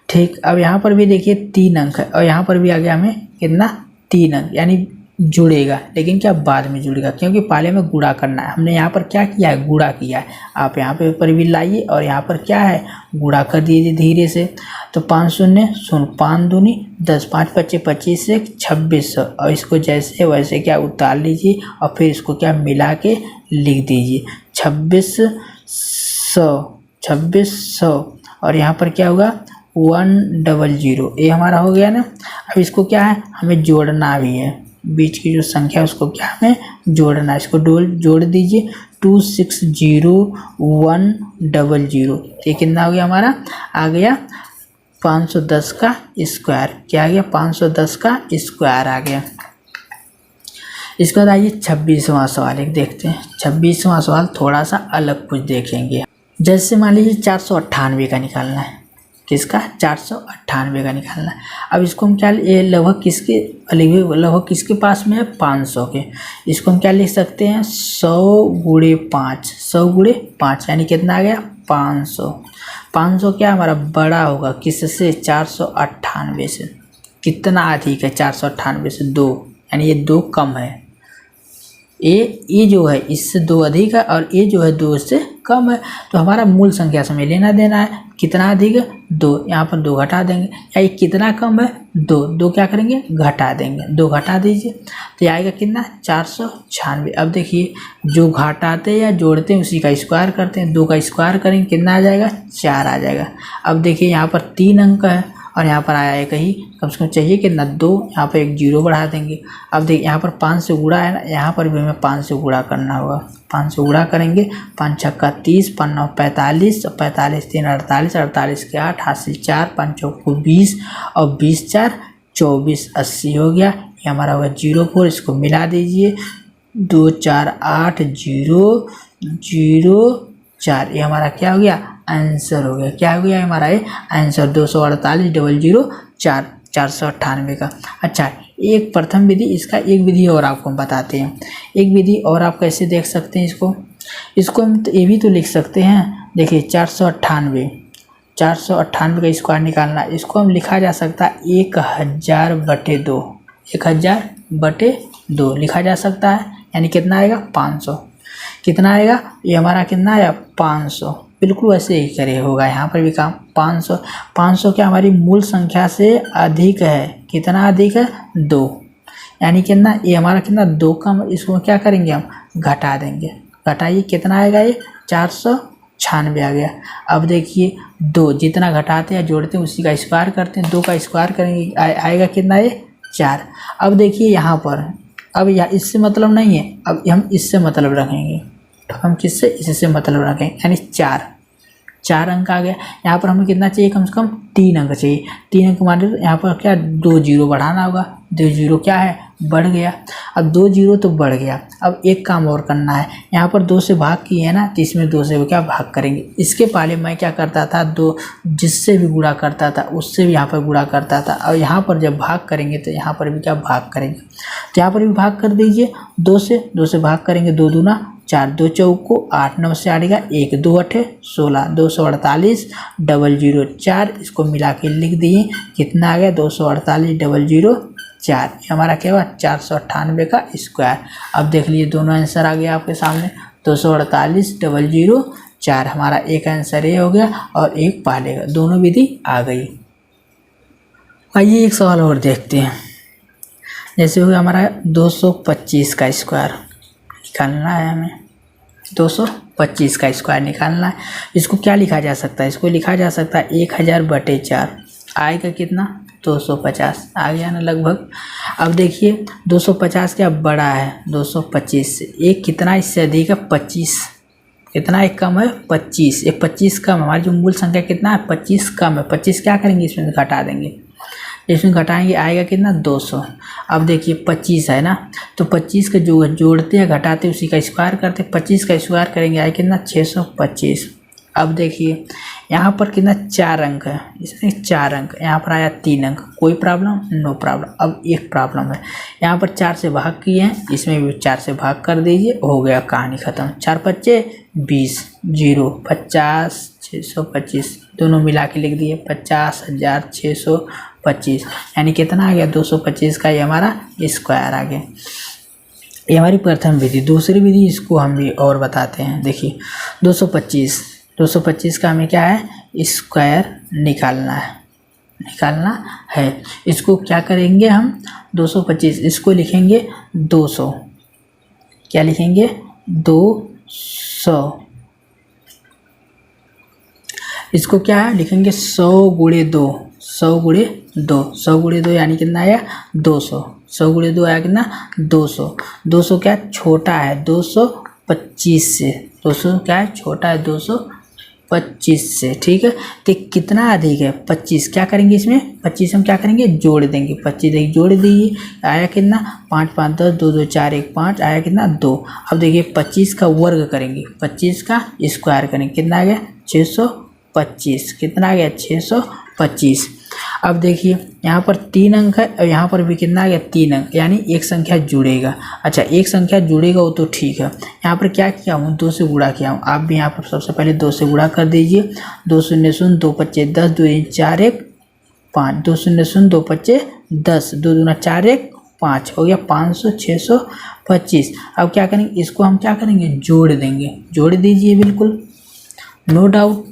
ठीक, अब यहाँ पर भी देखिए 3 अंक है और यहाँ पर भी आ गया हमें कितना 3 अंक, यानी जुड़ेगा, लेकिन क्या बाद में जुड़ेगा, क्योंकि पहले में गुणा करना है। हमने यहाँ पर क्या किया है गुणा किया है, आप यहाँ पे ऊपर भी लाइए और यहाँ पर क्या है गुणा कर दीजिए धीरे से। तो 5 शून्य 5 दूनी 10, 5 पच्चे 25 से 2600, और इसको जैसे वैसे क्या उतार लीजिए और फिर इसको क्या मिला के लिख दीजिए 2600, और यहाँ पर क्या होगा 100, ये हमारा हो गया ना। अब इसको क्या है, हमें जोड़ना भी है, बीच की जो संख्या है उसको क्या हमें जोड़ना है, इसको जोड़ दीजिए 260100। ये कितना हो गया हमारा, आ गया 510 का स्क्वायर। क्या आ गया, 510 का स्क्वायर आ गया। इसके बाद आइए 26वां सवाल एक देखते हैं। 26वां सवाल थोड़ा सा अलग कुछ देखेंगे। जैसे मान लीजिए 498 का निकालना है, किसका, 498 का निकालना है। अब इसको हम क्या, ये लगभग किसके पास में है, 500 के। इसको हम क्या लिख सकते हैं, 100 गुणे 5, 100 गुणे 5 यानी कितना आ गया, 500। 500 क्या हमारा बड़ा होगा किससे, 498 से। कितना अधिक है, 498 से 2, यानी ये 2 कम है। ये जो है इससे 2 अधिक है और ये जो है 2 से कम है। तो हमारा मूल संख्या से हमें लेना देना है, कितना अधिक है, 2। यहाँ पर 2 घटा देंगे, या ये कितना कम है, 2 क्या करेंगे, घटा देंगे, 2 घटा दीजिए तो ये आएगा कितना, 496। अब देखिए जो घटाते या जोड़ते हैं उसी का स्क्वायर करते हैं, 2 का स्क्वायर करेंगे कितना आ जाएगा, 4 आ जाएगा। अब देखिए यहाँ पर 3 अंक है और यहाँ पर आया एक ही, कम से कम चाहिए कितना, 2। यहाँ पर एक 0 बढ़ा देंगे। अब देखिए यहाँ पर 5 से गुणा है ना, यहाँ पर भी हमें 5 से गुणा करना होगा। 5 से गुणा करेंगे, 5 छक्का 30, 5 9 45, 45 3 48, 48 के 8, हासिल 4, 5 चौक 20 और 20 4 24, 80 हो गया। ये हमारा होगा 04। इसको मिला दीजिए, 2 4 8 0 0 4, ये हमारा क्या हो गया, आंसर हो गया। क्या हो गया हमारा ये आंसर, 248,004, 498 का। अच्छा, एक प्रथम विधि, इसका एक विधि और आपको हम बताते हैं। एक विधि और आप कैसे देख सकते हैं इसको हम ये भी तो लिख सकते हैं। देखिए 498 का स्क्वायर निकालना, इसको हम लिखा जा सकता है 1000/2, 1000/2 लिखा जा सकता है। यानी कितना आएगा, 500। कितना आएगा, ये हमारा कितना आया, 500। बिल्कुल वैसे ही करे होगा यहाँ पर भी काम। 500 क्या हमारी मूल संख्या से अधिक है, कितना अधिक है, 2। यानी कितना, ये हमारा कितना, 2 कम, इसको क्या करेंगे हम, घटा देंगे। घटाइए कितना आएगा, ये 496 आ गया। अब देखिए 2 जितना घटाते हैं जोड़ते हैं उसी का स्क्वायर करते हैं, 2 का स्क्वायर करेंगे आएगा कितना, ये 4। अब देखिए यहाँ पर, अब यहाँ इससे मतलब नहीं है, अब हम इससे मतलब रखेंगे। तो हम किससे, इससे मतलब रखेंगे, यानी 4 अंक आ गया। यहाँ पर हमें कितना चाहिए, कम से कम 3 अंक चाहिए। 3 अंक मान लीजिए यहाँ पर क्या, 2 0 बढ़ाना होगा। 2 0 क्या है, बढ़ गया। अब 2 0 तो बढ़ गया। अब एक काम और करना है, यहाँ पर 2 से भाग किए है ना, तो इसमें 2 से क्या भाग करेंगे। इसके पहले मैं क्या करता था, 2 जिससे भी गुणा करता था उससे भी यहाँ पर गुणा करता था। और यहाँ पर जब भाग करेंगे तो यहाँ पर भी क्या भाग करेंगे, तो यहाँ पर भी भाग कर दीजिए। 2 से भाग करेंगे, 2 दूना 4, 2 चौको 8, 9 से आएगा 1, 2 8 16, 248,004। इसको मिला के लिख दिए, कितना आ गया, 248,004। हमारा क्या हुआ, 498 का स्क्वायर। अब देख लीजिए दोनों आंसर आ गया आपके सामने, 248,004 हमारा एक आंसर ये हो गया और एक पहले का, दोनों विधि आ गई। आइए एक सवाल और देखते हैं। जैसे हो गया हमारा 225 का स्क्वायर निकालना है, हमें 225 का स्क्वायर निकालना है। इसको क्या लिखा जा सकता है, इसको लिखा जा सकता है 1000/4, आएगा कितना, 250 आ गया ना लगभग। अब देखिए 250 क्या बड़ा है 225 से, एक कितना इससे अधिक है 25, कितना एक कम है 25, एक 25 कम। हमारी जो मूल संख्या कितना है 25 कम है। 25 क्या करेंगे, इसमें घटा देंगे, इसमें घटाएंगे आएगा कितना 200। अब देखिए 25 है ना, तो 25 के जो जोड़ते हैं घटाते उसी का स्क्वायर करते, 25 का स्क्वायर करेंगे आएगा कितना 625। अब देखिए यहाँ पर कितना 4 अंक है, इसमें 4 अंक, यहाँ पर आया 3 अंक, कोई प्रॉब्लम, नो प्रॉब्लम। अब एक प्रॉब्लम है, यहाँ पर 4 से भाग किए हैं, इसमें भी 4 से भाग कर दीजिए, हो गया कहानी ख़त्म। 4 5 20, 0 50 625, दोनों मिला के लिख दिए 50,625। यानी कितना आ गया 225 का ये हमारा स्क्वायर आ गया। ये हमारी प्रथम विधि। दूसरी विधि इसको हम भी और बताते हैं। देखिए 225 का हमें क्या है, स्क्वायर निकालना है। इसको क्या करेंगे हम, 225 इसको लिखेंगे 200, क्या लिखेंगे 200। इसको क्या है लिखेंगे 100 गुणे 2, 100 गुणे 2, 100 गुणे 2 यानी कितना आया 200, 100 गुणे 2 आया कितना 200, 200 क्या छोटा है 225 से, 200 क्या है छोटा है 225 से, ठीक है। तो कितना अधिक है 25, क्या करेंगे इसमें 25 हम क्या करेंगे जोड़ देंगे, 25 देखिए जोड़ दीजिए आया कितना 5 5 10 2 2 4 1 5 आया कितना 2। अब देखिए 25 का वर्ग करेंगे, 25 का स्क्वायर करेंगे कितना आ गया 625, कितना आ गया 625। अब देखिए यहाँ पर 3 अंक है और यहाँ पर भी कितना आ गया 3 अंक, यानी एक संख्या जुड़ेगा। अच्छा एक संख्या जुड़ेगा वो तो ठीक है, यहाँ पर क्या किया हूँ 2 से गुणा किया हूँ, आप भी यहाँ पर सबसे पहले 2 से गुणा कर दीजिए, 2 शून्य शून्य 2 25 10 2 4 1 5, 2 शून्य शून्य 2 25 10 2 दूना 4 1 5 हो गया 500 625। अब क्या करेंगे इसको हम क्या करेंगे जोड़ देंगे, जोड़ दीजिए बिल्कुल नो डाउट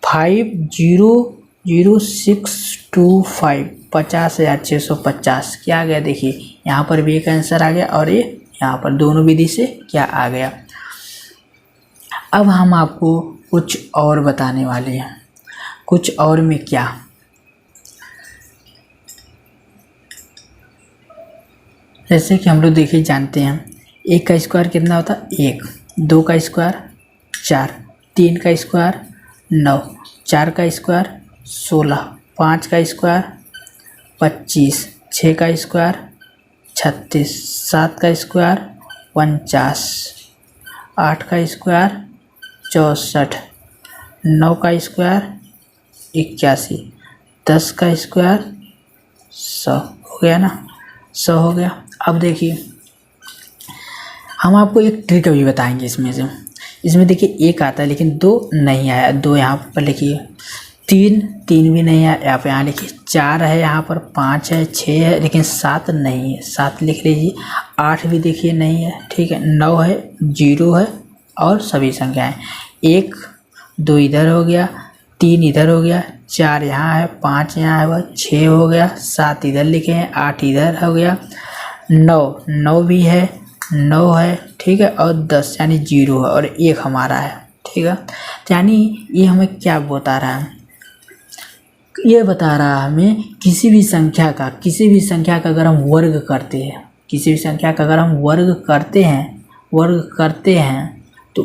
500,625 50,650 क्या आ गया देखिए यहाँ पर भी एक आंसर आ गया और ये यहाँ पर दोनों विधि से क्या आ गया। अब हम आपको कुछ और बताने वाले हैं, कुछ और में क्या, जैसे कि हम लोग देखिए जानते हैं 1 का स्क्वायर कितना होता है 1, 2 का स्क्वायर 4, 3 का स्क्वायर 9, 4 का स्क्वायर 16, 5 का स्क्वायर 25, 6 का स्क्वायर 36, 7 का स्क्वायर 49, 8 का स्क्वायर 64, 9 का स्क्वायर 81, 10 का स्क्वायर 100 हो गया ना, 100 हो गया। अब देखिए हम आपको एक ट्रिक अभी बताएंगे इसमें से, इसमें देखिए 1 आता है लेकिन 2 नहीं आया, 2 यहाँ पर लिखिए, 3 भी नहीं है, आप यहाँ लिखिए 4 है, यहाँ पर 5 है 6 है लेकिन 7 नहीं है, 7 लिख लीजिए, 8 भी देखिए नहीं है, ठीक है, 9 है 0 है और सभी संख्याएं 1 2 इधर हो गया, 3 इधर हो गया, 4 यहाँ है, 5 यहाँ है, वह 6 हो गया, 7 इधर लिखे हैं, 8 इधर हो गया, 9 भी है, 9 है, ठीक है, और 10 यानी 0 है और 1 हमारा है, ठीक है। तो यानी ये हमें क्या बता रहा है, ये बता रहा है हमें किसी भी संख्या का अगर हम वर्ग करते हैं, किसी भी संख्या का अगर हम वर्ग करते हैं तो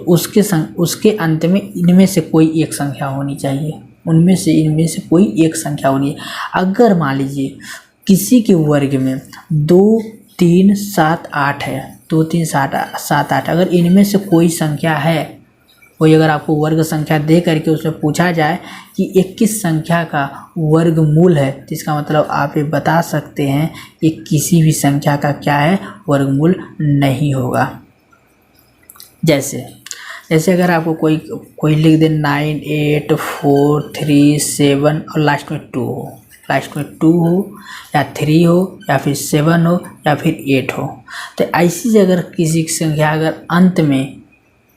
उसके अंत में इनमें से कोई एक संख्या होनी चाहिए, इनमें से कोई एक संख्या होनी है। अगर मान लीजिए किसी के वर्ग में 2 3 7 8 है, 2 3 7 8, अगर इनमें से कोई संख्या है, कोई अगर आपको वर्ग संख्या दे करके उसमें पूछा जाए कि 21 संख्या का वर्गमूल है, तो इसका मतलब आप ये बता सकते हैं कि किसी भी संख्या का क्या है वर्गमूल नहीं होगा। जैसे अगर आपको कोई लिख दे 9 8 4 3 7 और लास्ट में 2 हो या 3 हो या फिर 7 हो या फिर 8 हो, तो ऐसी अगर किसी संख्या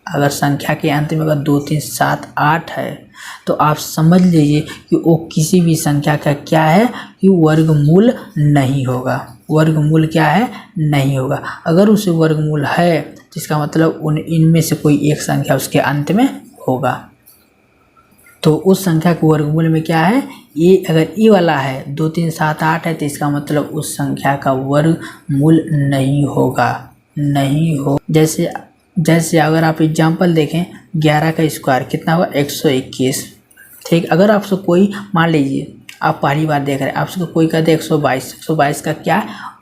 अगर संख्या के अंत में अगर 2 3 7 8 है तो आप समझ लीजिए कि वो किसी भी संख्या का क्या है कि वर्गमूल नहीं होगा, वर्गमूल क्या है नहीं होगा। अगर उसे वर्गमूल है तो इसका मतलब इनमें से कोई एक संख्या उसके अंत में होगा, तो उस संख्या के वर्गमूल में क्या है ये, अगर ये वाला है 2 3 7 8 है तो इसका मतलब उस संख्या का वर्गमूल नहीं होगा, नहीं हो। जैसे अगर आप एग्जांपल देखें 11 का स्क्वायर कितना हुआ 121, ठीक। अगर आपसे कोई मान लीजिए आप पहली बार देख रहे हैं, आपसे कोई कहते 122 का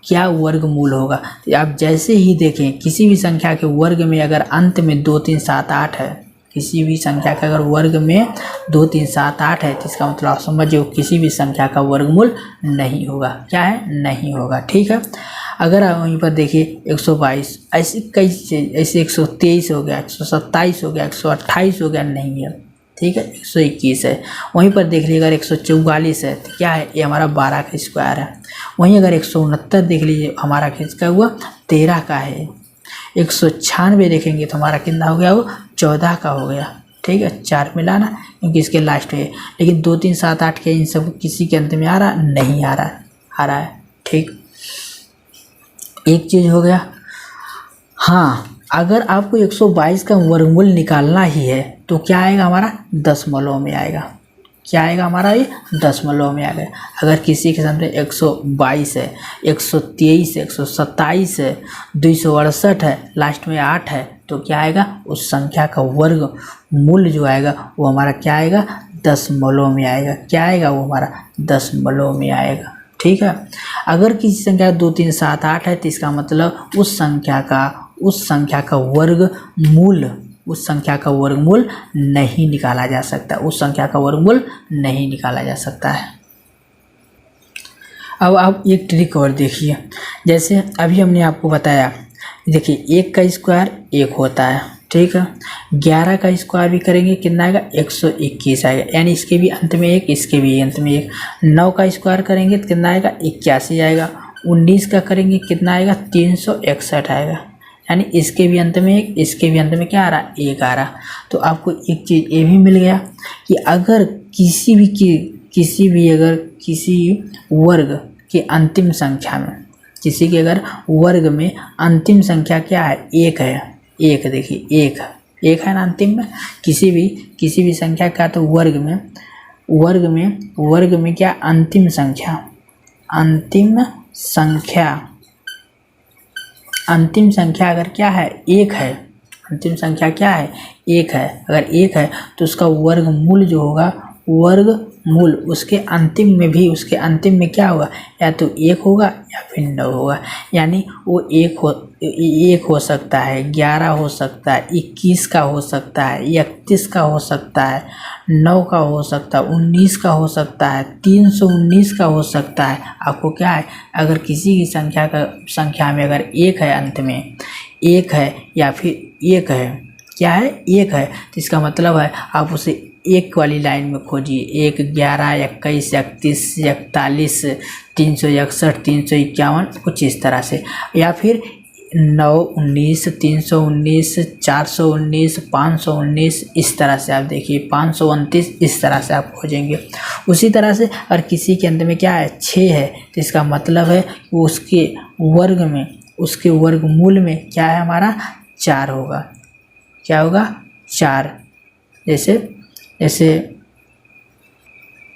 क्या वर्गमूल होगा, तो आप जैसे ही देखें किसी भी संख्या के वर्ग में अगर अंत में 2 3 7 8 है, किसी भी संख्या का अगर वर्ग में 2 3 7 8 है तो इसका मतलब आप समझिए किसी भी संख्या का वर्गमूल नहीं होगा, क्या है नहीं होगा, ठीक है। अगर आप वहीं पर देखिए 122, ऐसे कई चीज़, ऐसे 123 हो गया, 127 हो गया, 128 हो गया, नहीं है, ठीक है, 121 है। वहीं पर देख लीजिए अगर 144 है तो क्या है ये हमारा 12 का स्क्वायर है। वहीं अगर 169 देख लीजिए हमारा किसका हुआ 13 का है। 196 देखेंगे तो हमारा कितना हो गया वो 14 का हो गया, ठीक है, 4 मिलाना क्योंकि इसके लास्ट में, लेकिन 2 3 7 8 के इन सब किसी के अंत में आ रहा नहीं, आ रहा है, ठीक। एक चीज़ हो गया। हाँ अगर आपको 122 का वर्गमूल निकालना ही है तो क्या आएगा हमारा दशमलव में आएगा। क्या आएगा हमारा ये दशमलव में आएगा। अगर किसी के सामने 122 है, 123 है, 127 है, 268 है, लास्ट में 8 है, तो क्या आएगा उस संख्या का वर्ग मूल जो आएगा वो हमारा क्या आएगा दशमलव में आएगा। क्या आएगा वो हमारा दशमलव में आएगा। ठीक है। अगर किसी संख्या 2 3 7 8 है तो इसका मतलब उस संख्या का वर्गमूल नहीं निकाला जा सकता। उस संख्या का वर्गमूल नहीं निकाला जा सकता है। अब आप एक ट्रिक और देखिए, जैसे अभी हमने आपको बताया, देखिए 1 का स्क्वायर 1 होता है, ठीक है। 11 का स्क्वायर भी करेंगे कितना आएगा 121 आएगा, यानी इसके भी अंत में 1, इसके भी अंत में 1। 9 का स्क्वायर करेंगे तो कितना आएगा 81 आएगा। 19 का करेंगे कितना आएगा 361 आएगा, यानी इसके भी अंत में 1, इसके भी अंत में क्या आ रहा 1 आ रहा। तो आपको एक चीज़ ये भी मिल गया कि अगर किसी वर्ग के अंतिम संख्या में, किसी के अगर वर्ग में अंतिम संख्या क्या है 1 है, 1 देखिए 1 है ना अंतिम में, किसी भी संख्या का तो वर्ग में क्या अंतिम संख्या अगर क्या है 1 है, अंतिम संख्या क्या है 1 है। अगर 1 है तो उसका वर्गमूल जो होगा, वर्गमूल उसके अंतिम में क्या होगा, या तो 1 होगा या फिर 9 होगा। यानी वो 1 हो सकता है, 11 हो सकता है, 21 का हो सकता है, 31 का हो सकता है, 9 का हो सकता है, 19 का हो सकता है, 319 का हो सकता है। आपको क्या है, अगर किसी की संख्या में अगर 1 है, अंत में 1 है या फिर 1 है, क्या है 1 है, तो इसका मतलब है आप उसे 1 वाली लाइन में खोजिए। 1, 11, 21, 31, 41, 361, 351, कुछ इस तरह से, या फिर 9, 19, 319, 419, 519, इस तरह से आप देखिए 529, इस तरह से आप खोजेंगे। उसी तरह से अगर किसी के अंत में क्या है 6 है, तो इसका मतलब है वो उसके वर्गमूल में क्या है हमारा 4 होगा। क्या होगा 4। जैसे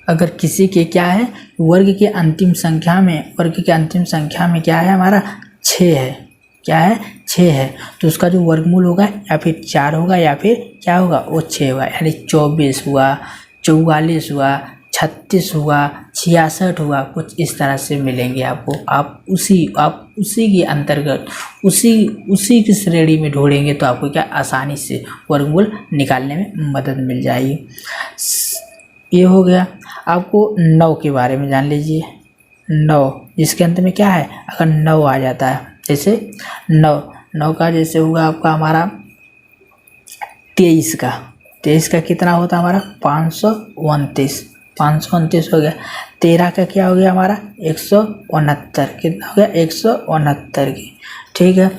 अगर किसी के क्या है वर्ग के अंतिम संख्या में क्या है हमारा 6 है, क्या है 6 है, तो उसका जो वर्गमूल होगा या फिर 4 होगा या फिर क्या होगा वो 6 होगा। यानी 24 हुआ, 44 हुआ, 36 हुआ, 66 हुआ, कुछ इस तरह से मिलेंगे आपको। आप उसी के अंतर्गत उसी की श्रेणी में ढूंढेंगे तो आपको क्या आसानी से वर्गमूल निकालने में मदद मिल जाएगी। ये हो गया। आपको 9 के बारे में जान लीजिए। 9 जिसके अंत में क्या है, अगर 9 आ जाता है, जैसे 9 का जैसे होगा आपका हमारा 23 का कितना होता है हमारा 529 हो गया। 13 का क्या हो गया हमारा 169, कितना हो गया 169 की, ठीक है।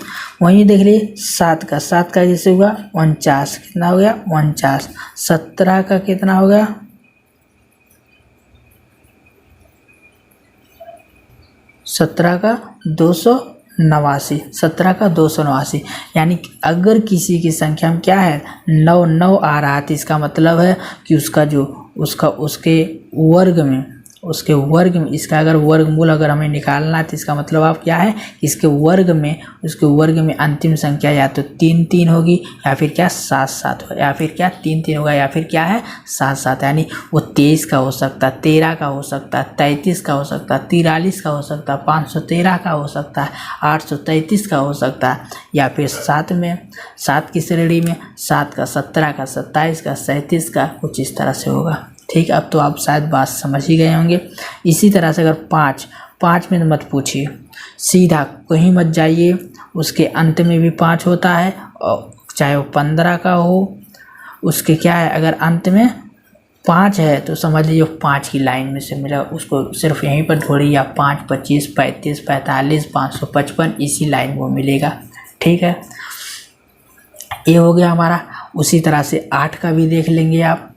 वहीं देख लीजिए 7 का जैसे हुआ 49, कितना हो गया 49। 17 का कितना हो गया 289। यानी यानी किसी की संख्या में क्या है 9 आ रहा है, तो इसका मतलब है कि उसके वर्ग में इसका अगर वर्गमूल अगर हमें निकालना है, तो इसका मतलब आप क्या है उसके वर्ग में अंतिम संख्या या तो 3 होगी या फिर क्या 7 होगा, या फिर क्या 3 होगा या फिर क्या है 7। यानी वो 23 का हो सकता है, 13 का हो सकता है, 33 का हो सकता है, 43 का हो सकता है, 513 का हो सकता है, 833 का हो सकता है, या फिर 7 की श्रेणी में 7 का, 17 का, 27 का, 37 का, कुछ इस तरह से होगा। ठीक, अब तो आप शायद बात समझ ही गए होंगे। इसी तरह से अगर 5 में मत पूछिए, सीधा कहीं मत जाइए, उसके अंत में भी 5 होता है, और चाहे वो 15 का हो, उसके क्या है अगर अंत में 5 है तो समझ लीजिए 5 की लाइन में से मिला, उसको सिर्फ यहीं पर ढूंढिए, 5, 25, 35, 45, 555, इसी लाइन वो मिलेगा। ठीक है, ये हो गया हमारा। उसी तरह से 8 का भी देख लेंगे आप।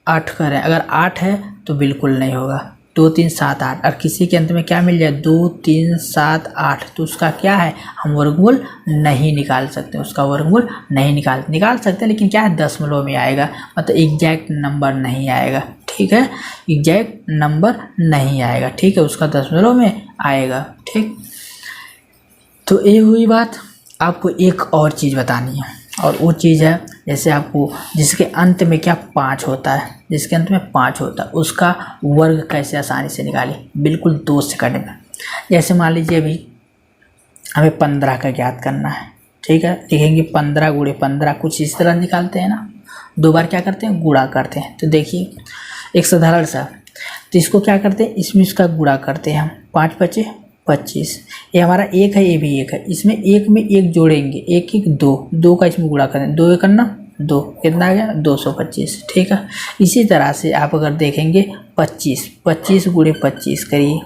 8 करें, अगर 8 है तो बिल्कुल नहीं होगा, 2 3 7 8 और किसी के अंत में क्या मिल जाए 2 3 7 8, तो उसका क्या है हम वर्गमूल नहीं निकाल सकते, उसका वर्गमूल नहीं निकाल सकते, लेकिन क्या है दशमलव में आएगा, मतलब एग्जैक्ट नंबर नहीं आएगा। ठीक है, एग्जैक्ट नंबर नहीं आएगा। ठीक है, उसका दशमलव में आएगा। ठीक, तो ये हुई बात। आपको एक और चीज़ बतानी है, और वो चीज़ है जैसे आपको जिसके अंत में क्या 5 होता है, जिसके अंत में 5 होता है उसका वर्ग कैसे आसानी से निकालें, बिल्कुल 2 सेकंड में। जैसे मान लीजिए अभी हमें 15 का ज्ञात करना है। ठीक है, लिखेंगे 15 गुणे 15, कुछ इस तरह निकालते हैं ना, 2 बार क्या करते हैं गुणा करते हैं। तो देखिए एक साधारण सा, तो इसको क्या करते हैं इसमें इसका गुणा करते हैं हम, 5 बचे 25, ये हमारा 1 है, ये भी 1 है, इसमें 1 में 1 जोड़ेंगे, 1 1 2 का इसमें गुणा करें, 2 1 ना 2, कितना आ गया 225। ठीक है, इसी तरह से आप अगर देखेंगे 25 गुणे 25 करिए,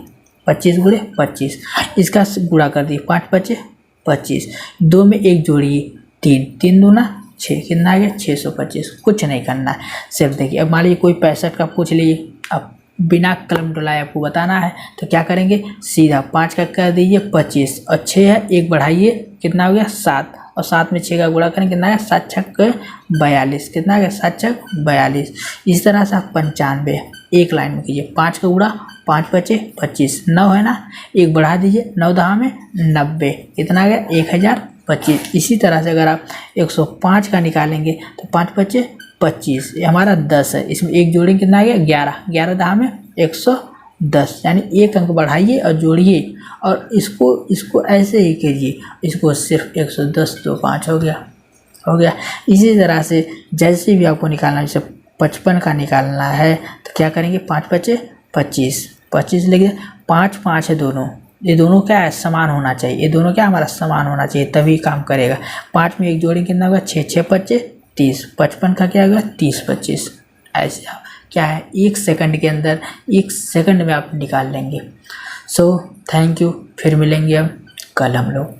25 गुणे 25, इसका गुणा कर दिए, 5 बचे 25, 2 में 1 जोड़िए 3 3 दूना 6, कितना आ गया 625। कुछ नहीं करना है, सिर्फ देखिए अब मान लीजिए कोई 65 का पूछ लीजिए, अब बिना कलम डुलाए आपको बताना है, तो क्या करेंगे सीधा 5 का कर दीजिए 25, और 6 है 1 बढ़ाइए, कितना हो गया 7, और 7 में 6 का गुणा करें, कितना है 7 छक्के 42, कितना आ गया 7 छक 42। इस तरह से आप 95 एक लाइन में कीजिए, 5 का गुणा 5 बचे 25, 9 है ना, 1 बढ़ा दीजिए, 9 दहा में 90, कितना आ गया 1025। इसी तरह से अगर आप 105 का निकालेंगे तो 5 बचे 25, ये हमारा 10 है, इसमें 1 जोड़ेंगे, कितना आ गया 11, 11 दहा में 110, यानी 1 अंक बढ़ाइए और जोड़िए, और इसको ऐसे ही कीजिए, इसको सिर्फ 110 तो 5 हो गया। इसी तरह से जैसे भी आपको निकालना है, जैसे 55 का निकालना है तो क्या करेंगे 5 बचे 25 लिख 5 5 है दोनों, ये दोनों क्या है समान होना चाहिए, ये दोनों क्या हमारा समान होना चाहिए तभी काम करेगा। 5 में 1 जोड़ेंगे, कितना होगा 6 6 बचे 30, 55 का क्या होगा 30 25। ऐसे आप क्या है 1 सेकंड के अंदर, 1 सेकंड में आप निकाल लेंगे। सो थैंक यू, फिर मिलेंगे अब कल हम लोग।